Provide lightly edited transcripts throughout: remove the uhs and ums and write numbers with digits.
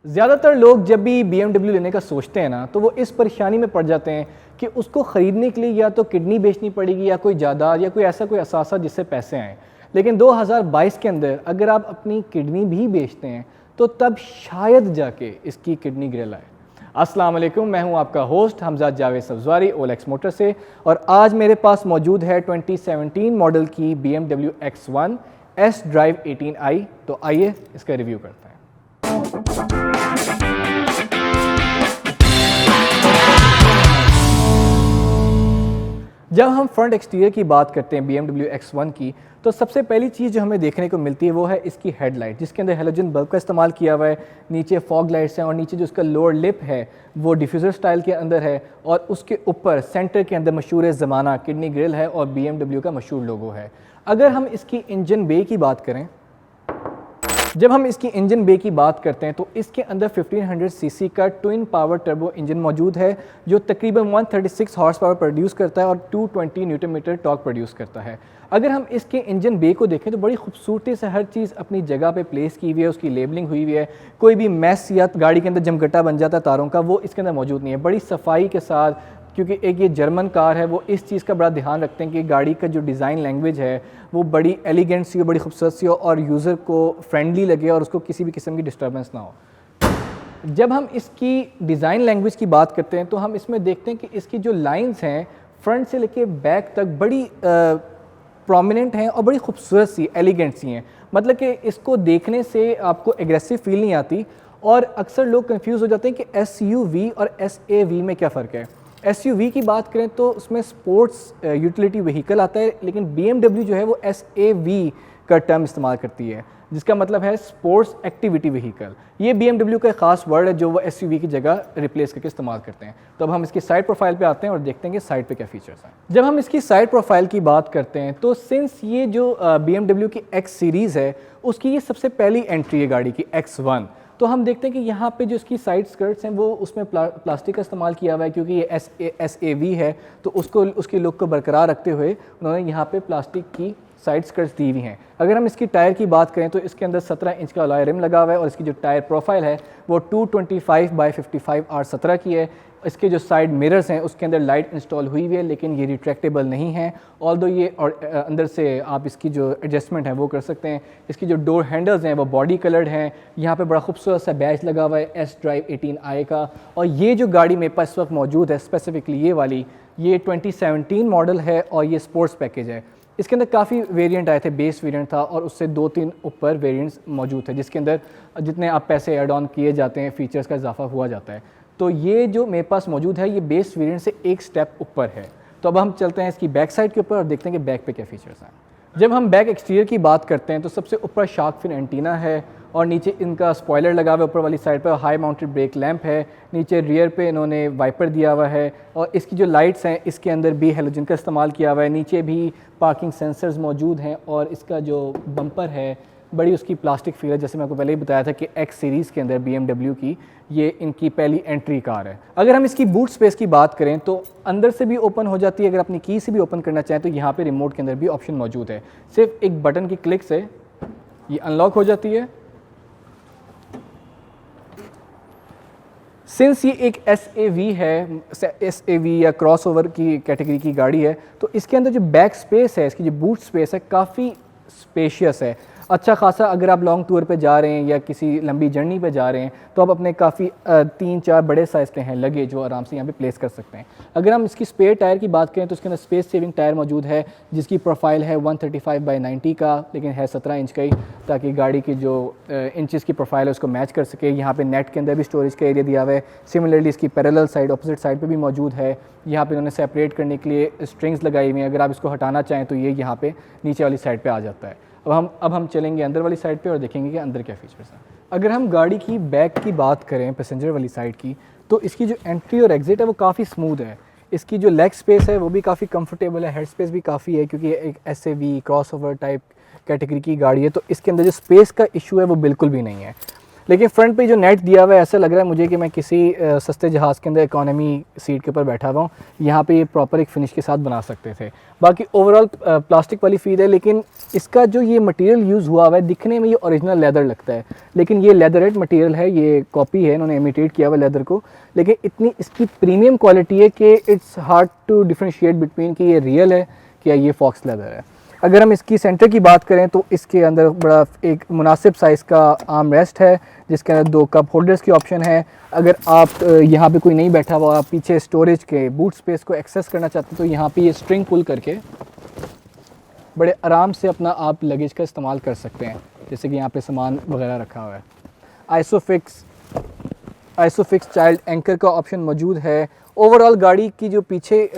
ज़्यादातर लोग जब भी BMW लेने का सोचते हैं ना, तो वो इस परेशानी में पड़ जाते हैं कि उसको ख़रीदने के लिए या तो किडनी बेचनी पड़ेगी या कोई जायदाद या कोई ऐसा कोई असासा जिससे पैसे आएँ। लेकिन 2022 के अंदर अगर आप अपनी किडनी भी बेचते हैं तो तब शायद जाके इसकी किडनी ग्रिल आए। अस्सलाम वालेकुम, मैं हूं आपका host Hamzad Javed Sabzwari OLX motor से, और आज मेरे पास मौजूद है 2017 मॉडल की BMW X1 S Drive 18i। तो आइए इसका रिव्यू करते हैं। जब हम फ्रंट एक्सटीरियर की बात करते हैं BMW X1 की, तो सबसे पहली चीज़ जो हमें देखने को मिलती है वो है इसकी हेडलाइट, जिसके अंदर हेलोजन बल्ब का इस्तेमाल किया हुआ है। नीचे फॉग लाइट्स हैं और नीचे जो उसका लोअर लिप है वो डिफ्यूज़र स्टाइल के अंदर है, और उसके ऊपर सेंटर के अंदर मशहूर ज़माना किडनी ग्रिल है और BMW का मशहूर लोगो है। अगर हम इसकी इंजन बे की बात करें, जब हम इसकी इंजन बे की बात करते हैं तो इसके अंदर 1500 सीसी का ट्विन पावर टर्बो इंजन मौजूद है, जो तकरीबन 136 हॉर्स पावर प्रोड्यूस करता है और 220 न्यूटन मीटर टॉर्क प्रोड्यूस करता है। अगर हम इसके इंजन बे को देखें तो बड़ी खूबसूरती से हर चीज़ अपनी जगह पे प्लेस की हुई है, उसकी लेबलिंग हुई हुई है। कोई भी मैस या गाड़ी के अंदर जमगट्टा बन जाता है तारों का, वो इसके अंदर मौजूद नहीं है। बड़ी सफाई के साथ, क्योंकि एक ये जर्मन कार है, वो इस चीज़ का बड़ा ध्यान रखते हैं कि गाड़ी का जो डिज़ाइन लैंग्वेज है वो बड़ी एलिगेंट सी हो, बड़ी खूबसूरत सी हो और यूज़र को फ्रेंडली लगे और उसको किसी भी किस्म की डिस्टर्बेंस ना हो। जब हम इसकी डिज़ाइन लैंग्वेज की बात करते हैं तो हम इसमें देखते हैं कि इसकी जो लाइंस हैं फ्रंट से लेके बैक तक बड़ी प्रोमिनेंट हैं और बड़ी खूबसूरत सी, एलिगेंट सी हैं। मतलब कि इसको देखने से आपको एग्रेसिव फील नहीं आती। और अक्सर लोग कंफ्यूज हो जाते हैं कि SUV और SAV में क्या फ़र्क है। SUV की बात करें तो उसमें स्पोर्ट्स यूटिलिटी व्हीकल आता है, लेकिन BMW जो है वो SAV का टर्म इस्तेमाल करती है, जिसका मतलब है स्पोर्ट्स एक्टिविटी व्हीकल। ये BMW का ख़ास वर्ड है जो वो SUV की जगह रिप्लेस करके इस्तेमाल करते हैं। तो अब हम इसकी साइड प्रोफाइल पे आते हैं और देखते हैं कि साइड पे क्या फीचर्स हैं। जब हम इसकी साइड प्रोफाइल की बात करते हैं तो सिंस ये जो BMW की X सीरीज़ है उसकी ये सबसे पहली एंट्री है गाड़ी की X1, तो हम देखते हैं कि यहाँ पे जो इसकी साइड स्कर्ट्स हैं वो उसमें प्लास्टिक का इस्तेमाल किया हुआ है, क्योंकि ये SAV है तो उसको उसकी लुक को बरकरार रखते हुए उन्होंने यहाँ पे प्लास्टिक की साइड स्कर्ट्स दी हुई हैं। अगर हम इसकी टायर की बात करें तो इसके अंदर 17 इंच का अलॉय रिम लगा हुआ है और इसकी जो टायर प्रोफाइल है वो 225/55 R17 की है। इसके जो साइड मिरर्स हैं उसके अंदर लाइट इंस्टॉल हुई हुई है, लेकिन ये रिट्रैक्टेबल नहीं है। ऑल्दो ये और अंदर से आप इसकी जो एडजस्टमेंट है वो कर सकते हैं। इसकी जो डोर हैंडल्स हैं वो बॉडी कलर्ड हैं। यहाँ पे बड़ा खूबसूरत सा बैच लगा हुआ है S Drive 18i का। और ये जो गाड़ी मेरे पास इस वक्त मौजूद है, स्पेसिफिकली ये वाली, ये 2017 मॉडल है और ये स्पोर्ट्स पैकेज है। इसके अंदर काफ़ी वेरिएंट आए थे, बेस वेरिएंट था और उससे 2-3 ऊपर वेरिएंट्स मौजूद थे, जिसके अंदर जितने आप पैसे ऐड ऑन किए जाते हैं फीचर्स का इजाफा हुआ जाता है। तो ये जो मेरे पास मौजूद है ये बेस वेरिएंट से एक स्टेप ऊपर है। तो अब हम चलते हैं इसकी बैक साइड के ऊपर और देखते हैं कि बैक पे क्या फीचर्स हैं। जब हम बैक एक्सटीरियर की बात करते हैं तो सबसे ऊपर शार्क फिन एंटीना है और नीचे इनका स्पॉयलर लगा हुआ है। ऊपर वाली साइड पर हाई माउंटेड ब्रेक लैंप है। नीचे रियर पे इन्होंने वाइपर दिया हुआ है और इसकी जो लाइट्स हैं इसके अंदर भी हेलोजन का इस्तेमाल किया हुआ है। नीचे भी पार्किंग सेंसर्स मौजूद हैं और इसका जो बम्पर है बड़ी उसकी प्लास्टिक फील है। जैसे मैं आपको पहले ही बताया था कि X सीरीज़ के अंदर BMW की ये इनकी पहली एंट्री कार है। अगर हम इसकी बूट स्पेस की बात करें तो अंदर से भी ओपन हो जाती है, अगर अपनी की से भी ओपन करना चाहें तो यहाँ पे रिमोट के अंदर भी ऑप्शन मौजूद है। सिर्फ एक बटन की क्लिक से ये अनलॉक हो जाती है। सिंस ये एक SAV है, SAV या क्रॉसओवर की कैटेगरी की गाड़ी है, तो इसके अंदर जो बैक स्पेस है, इसकी जो बूट स्पेस है काफ़ी स्पेशियस है, अच्छा खासा। अगर आप लॉन्ग टूर पे जा रहे हैं या किसी लंबी जर्नी पे जा रहे हैं तो आप अपने काफ़ी 3-4 बड़े साइज़ के हैं लगेज जो आराम से यहाँ पे प्लेस कर सकते हैं। अगर हम इसकी स्पेयर टायर की बात करें तो इसके अंदर स्पेस सेविंग टायर मौजूद है, जिसकी प्रोफाइल है 135/90 का, लेकिन है 17 इंच का ही, ताकि गाड़ी की जो इंचज़ की प्रोफाइल है उसको मैच कर सके। यहाँ पे नेट के अंदर भी स्टोरेज का एरिया दिया हुआ है। सिमिलरली इसकी पैरेलल साइड, अपोजिट साइड पे भी मौजूद है। यहाँ पे उन्होंने सेपरेट करने के लिए स्ट्रिंग्स लगाई हुई हैं, अगर आप इसको हटाना चाहें तो ये यहाँ पे नीचे वाली साइड पे आ जाता है। अब हम चलेंगे अंदर वाली साइड पे और देखेंगे कि अंदर क्या फीचर्स हैं। अगर हम गाड़ी की बैक की बात करें, पैसेंजर वाली साइड की, तो इसकी जो एंट्री और एग्जिट है वो काफ़ी स्मूथ है। इसकी जो लेग स्पेस है वो भी काफ़ी कंफर्टेबल है, हेड स्पेस भी काफ़ी है, क्योंकि एक SAV क्रॉसओवर टाइप कैटेगरी की गाड़ी है तो इसके अंदर जो स्पेस का इशू है वो बिल्कुल भी नहीं है। लेकिन फ्रंट पे जो नेट दिया हुआ है ऐसा लग रहा है मुझे कि मैं किसी सस्ते जहाज़ के अंदर इकोनॉमी सीट के ऊपर बैठा हुआ हूँ। यहाँ पे ये प्रॉपर एक फिनिश के साथ बना सकते थे। बाकी ओवरऑल प्लास्टिक वाली फील है, लेकिन इसका जो ये मटेरियल यूज़ हुआ हुआ है दिखने में ये ओरिजिनल लेदर लगता है, लेकिन ये लेदरेट मटेरियल है, ये कॉपी है, इन्होंने इमिटेट किया हुआ लेदर को। लेकिन इतनी इसकी प्रीमियम क्वालिटी है कि it's hard to differentiate between कि ये रियल है कि या ये फॉक्स लेदर है। अगर हम इसकी सेंटर की बात करें तो इसके अंदर बड़ा एक मुनासिब साइज़ का आर्म रेस्ट है, जिसके अंदर 2 कप होल्डर्स की ऑप्शन है। अगर आप यहाँ पे कोई नहीं बैठा हुआ, आप पीछे स्टोरेज के बूट स्पेस को एक्सेस करना चाहते हैं तो यहाँ पे ये स्ट्रिंग पुल करके बड़े आराम से अपना आप लगेज का इस्तेमाल कर सकते हैं, जैसे कि यहाँ पे सामान वगैरह रखा हुआ है। आइसोफिक्स चाइल्ड एंकर का ऑप्शन मौजूद है। ओवरऑल गाड़ी की जो पीछे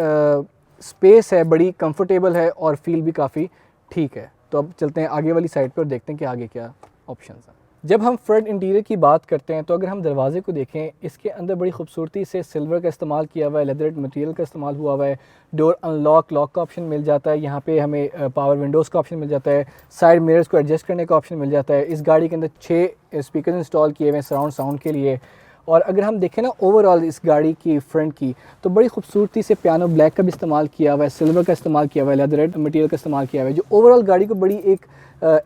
स्पेस है बड़ी कंफर्टेबल है और फील भी काफ़ी ठीक है। तो अब चलते हैं आगे वाली साइड पर और देखते हैं कि आगे क्या ऑप्शंस हैं। जब हम फ्रंट इंटीरियर की बात करते हैं तो अगर हम दरवाजे को देखें, इसके अंदर बड़ी खूबसूरती से सिल्वर का इस्तेमाल किया हुआ है, लेदरेट मटेरियल का इस्तेमाल हुआ हुआ है। डोर अनलॉक लॉक का ऑप्शन मिल जाता है, यहाँ पे हमें पावर विंडोज़ का ऑप्शन मिल जाता है, साइड मिरर्स को एडजस्ट करने का ऑप्शन मिल जाता है। इस गाड़ी के अंदर 6 स्पीकर इंस्टॉल किए हुए हैं सराउंड साउंड के लिए। और अगर हम देखें ना ओवरऑल इस गाड़ी की फ्रंट की, तो बड़ी खूबसूरती से पियानो ब्लैक का भी इस्तेमाल किया हुआ है, सिल्वर का इस्तेमाल किया हुआ है, लेदरेट मटेरियल का इस्तेमाल किया हुआ है, जो ओवरऑल गाड़ी को बड़ी एक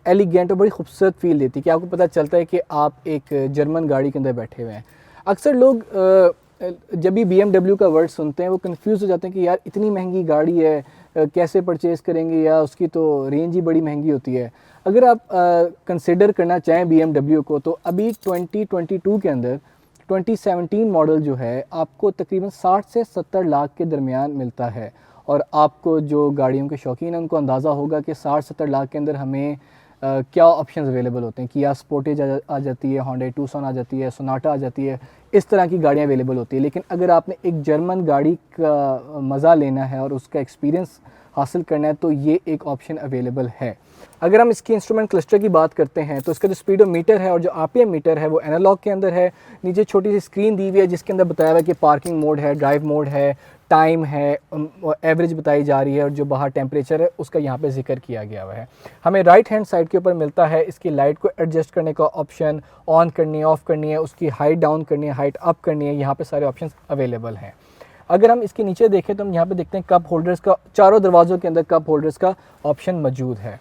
एलिगेंट और बड़ी खूबसूरत फील देती है कि आपको पता चलता है कि आप एक जर्मन गाड़ी के अंदर बैठे हुए हैं। अक्सर लोग जब भी BMW का वर्ड सुनते हैं वो कंफ्यूज हो जाते हैं कि यार इतनी महंगी गाड़ी है, कैसे परचेज़ करेंगे, या उसकी तो रेंज ही बड़ी महंगी होती है। अगर आप कंसिडर करना चाहें BMW को, तो अभी 2022 के अंदर 2017 मॉडल जो है आपको तकरीबन 60 से 70 लाख के दरमियान मिलता है। और आपको जो गाड़ियों के शौकीन हैं उनको अंदाज़ा होगा कि 60-70 लाख के अंदर हमें क्या ऑप्शंस अवेलेबल होते हैं। किया स्पोर्टेज आ जाती है, होंडा टूसन आ जाती है, सोनाटा आ जाती है, इस तरह की गाड़ियाँ अवेलेबल होती है। लेकिन अगर आपने एक जर्मन गाड़ी का मज़ा लेना है और उसका एक्सपीरियंस हासिल करना है तो ये एक ऑप्शन अवेलेबल है। अगर हम इसकी इंस्ट्रूमेंट क्लस्टर की बात करते हैं तो इसका जो स्पीडोमीटर है और जो RPM मीटर है वो एनालॉग के अंदर है। नीचे छोटी सी स्क्रीन दी हुई है जिसके अंदर बताया हुआ है कि पार्किंग मोड है, ड्राइव मोड है, टाइम है, एवरेज बताई जा रही है और जो बाहर टेम्परेचर है उसका यहाँ पे जिक्र किया गया हुआ है। हमें राइट हैंड साइड के ऊपर मिलता है इसकी लाइट को एडजस्ट करने का ऑप्शन, ऑन करनी है, ऑफ़ करनी है, उसकी हाइट डाउन करनी है, हाइट अप करनी है, यहाँ पे सारे ऑप्शन अवेलेबल हैं। अगर हम इसके नीचे देखें तो हम यहाँ पे देखते हैं कप होल्डर्स का, चारों दरवाज़ों के अंदर कप होल्डर्स का ऑप्शन मौजूद है।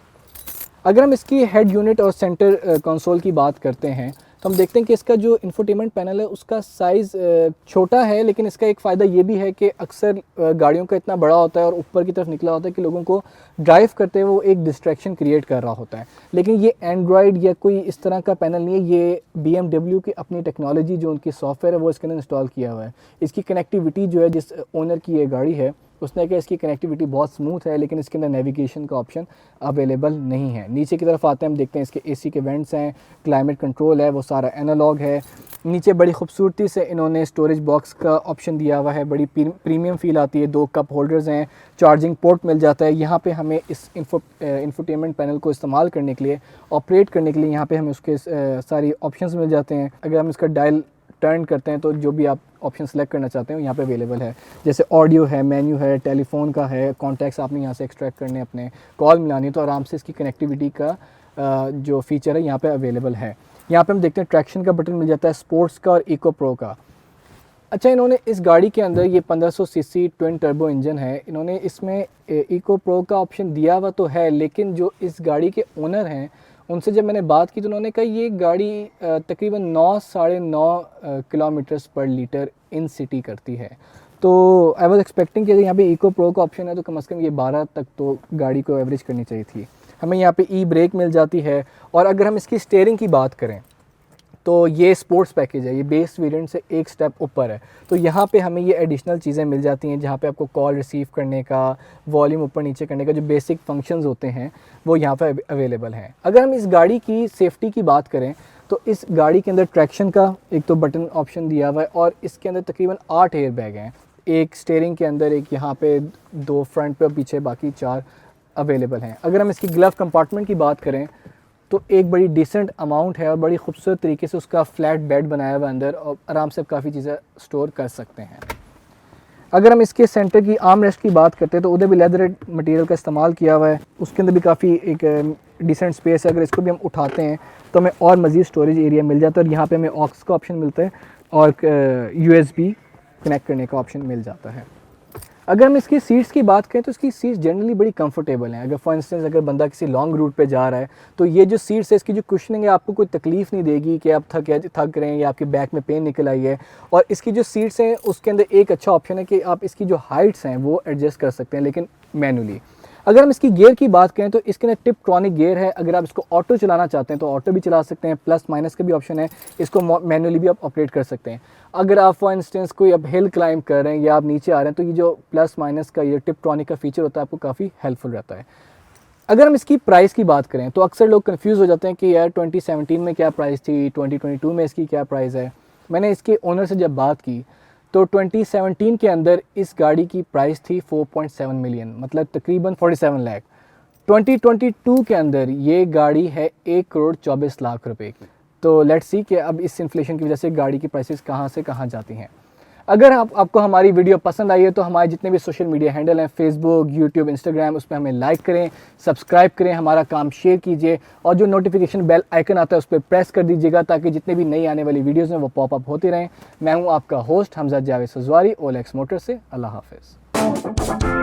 अगर हम इसकी हेड यूनिट और सेंटर कंसोल की बात करते हैं तो हम देखते हैं कि इसका जो इंफोटेनमेंट पैनल है उसका साइज़ छोटा है, लेकिन इसका एक फ़ायदा ये भी है कि अक्सर गाड़ियों का इतना बड़ा होता है और ऊपर की तरफ निकला होता है कि लोगों को ड्राइव करते हुए वो एक डिस्ट्रैक्शन क्रिएट कर रहा होता है। लेकिन ये एंड्रॉयड या कोई इस तरह का पैनल नहीं है, ये BMW की अपनी टेक्नोलॉजी जो उनकी सॉफ्टवेयर है वो इसके अंदर इंस्टॉल किया हुआ है। इसकी कनेक्टिविटी जो है, जिस ओनर की ये गाड़ी है उसने कहा इसकी कनेक्टिविटी बहुत स्मूथ है, लेकिन इसके अंदर नेविगेशन का ऑप्शन अवेलेबल नहीं है। नीचे की तरफ आते हैं, हम देखते हैं इसके AC के वेंट्स हैं, क्लाइमेट कंट्रोल है, वो सारा एनालॉग है। नीचे बड़ी खूबसूरती से इन्होंने स्टोरेज बॉक्स का ऑप्शन दिया हुआ है, बड़ी प्रीमियम फील आती है। 2 कप होल्डर्स हैं, चार्जिंग पोर्ट मिल जाता है। यहाँ पे हमें इस इंफोटेनमेंट पैनल को इस्तेमाल करने के लिए, ऑपरेट करने के लिए यहाँ पे हमें उसके सारी ऑप्शंस मिल जाते हैं। अगर हम इसका डायल टर्न करते हैं तो जो भी आप ऑप्शन सेलेक्ट करना चाहते हैं यहाँ पे अवेलेबल है, जैसे ऑडियो है, मेन्यू है, टेलीफोन का है, कॉन्टैक्ट्स आपने यहाँ से एक्सट्रैक्ट करने, अपने कॉल मिलानी, तो आराम से इसकी कनेक्टिविटी का जो फीचर है यहाँ पे अवेलेबल है। यहाँ पे हम देखते हैं ट्रैक्शन का बटन मिल जाता है, स्पोर्ट्स का और इको प्रो का। अच्छा, इन्होंने इस गाड़ी के अंदर ये 1500 सीसी ट्विन टर्बो इंजन है, इन्होंने इसमें इको प्रो का ऑप्शन दिया हुआ तो है, लेकिन जो इस गाड़ी के ओनर हैं उनसे जब मैंने बात की तो उन्होंने कहा ये गाड़ी तकरीबन 9-9.5 किलोमीटर्स पर लीटर इन सिटी करती है। तो आई वाज एक्सपेक्टिंग कि यहाँ पे इको प्रो का ऑप्शन है तो कम से कम ये 12 तक तो गाड़ी को एवरेज करनी चाहिए थी। हमें यहाँ पे ब्रेक मिल जाती है। और अगर हम इसकी स्टीयरिंग की बात करें तो ये स्पोर्ट्स पैकेज है, ये बेस वेरिएंट से एक स्टेप ऊपर है। तो यहाँ पे हमें ये एडिशनल चीज़ें मिल जाती हैं, जहाँ पे आपको कॉल रिसीव करने का, वॉल्यूम ऊपर नीचे करने का, जो बेसिक फंक्शंस होते हैं वो यहाँ पे अवेलेबल हैं। अगर हम इस गाड़ी की सेफ्टी की बात करें तो इस गाड़ी के अंदर ट्रैक्शन का एक तो बटन ऑप्शन दिया हुआ है और इसके अंदर तकरीबन 8 एयर बैग हैं, एक स्टीयरिंग के अंदर, एक यहाँ पे, 2 फ्रंट पे और पीछे, बाकी 4 अवेलेबल हैं। अगर हम इसकी ग्लव कंपार्टमेंट की बात करें तो एक बड़ी डिसेंट अमाउंट है और बड़ी खूबसूरत तरीके से उसका फ्लैट बेड बनाया हुआ अंदर, और आराम से काफ़ी चीज़ें स्टोर कर सकते हैं। अगर हम इसके सेंटर की आर्म रेस्ट की बात करते हैं तो उधर भी लेदर मटेरियल का इस्तेमाल किया हुआ है, उसके अंदर भी काफ़ी एक डिसेंट स्पेस है। अगर इसको भी हम उठाते हैं तो हमें और मज़ीद स्टोरेज एरिया मिल जाता है और यहाँ पे हमें ऑक्स का ऑप्शन मिलता है और USB कनेक्ट करने का ऑप्शन मिल जाता है। अगर हम इसकी सीट्स की बात करें तो इसकी सीट्स जनरली बड़ी कंफर्टेबल हैं। अगर फॉर इंस्टेंस अगर बंदा किसी लॉन्ग रूट पे जा रहा है तो ये जो सीट्स है इसकी जो कुशनिंग है आपको कोई तकलीफ़ नहीं देगी कि आप थक रहे हैं या आपके बैक में पेन निकल आई है। और इसकी जो सीट्स हैं उसके अंदर एक अच्छा ऑप्शन है कि आप इसकी जो हाइट्स हैं वो एडजस्ट कर सकते हैं, लेकिन मैनुअली। अगर हम इसकी गियर की बात करें तो इसके अंदर टिपट्रॉनिक गियर है। अगर आप इसको ऑटो चलाना चाहते हैं तो ऑटो भी चला सकते हैं, प्लस माइनस का भी ऑप्शन है, इसको मैनुअली भी आप ऑपरेट कर सकते हैं। अगर आप फॉर इंस्टेंस कोई अब हिल क्लाइंब कर रहे हैं या आप नीचे आ रहे हैं तो ये जो प्लस माइनस का ये टिपट्रॉनिक का फीचर होता है आपको काफ़ी हेल्पफुल रहता है। अगर हम इसकी प्राइस की बात करें तो अक्सर लोग कंफ्यूज हो जाते हैं कि यार 2017 में क्या प्राइस थी, 2022 में इसकी क्या प्राइस है। मैंने इसके ओनर से जब बात की तो 2017 के अंदर इस गाड़ी की प्राइस थी 4.7 मिलियन, मतलब तकरीबन 47 लाख। 2022 के अंदर ये गाड़ी है 1 करोड़ 24 लाख रुपए की। तो लेट्स सी कि अब इस इन्फ्लेशन की वजह से गाड़ी की प्राइसेस कहाँ से कहाँ जाती हैं। अगर आपको हमारी वीडियो पसंद आई है तो हमारे जितने भी सोशल मीडिया हैंडल हैं, फेसबुक, यूट्यूब, इंस्टाग्राम, उस पर हमें लाइक करें, सब्सक्राइब करें, हमारा काम शेयर कीजिए और जो नोटिफिकेशन बेल आइकन आता है उस पर प्रेस कर दीजिएगा ताकि जितने भी नई आने वाली वीडियोज़ हैं वो पॉपअप होती रहें। मैं हूँ आपका host Hamza Javed Sabzwari, OLX motor से। अल्लाह हाफिज़।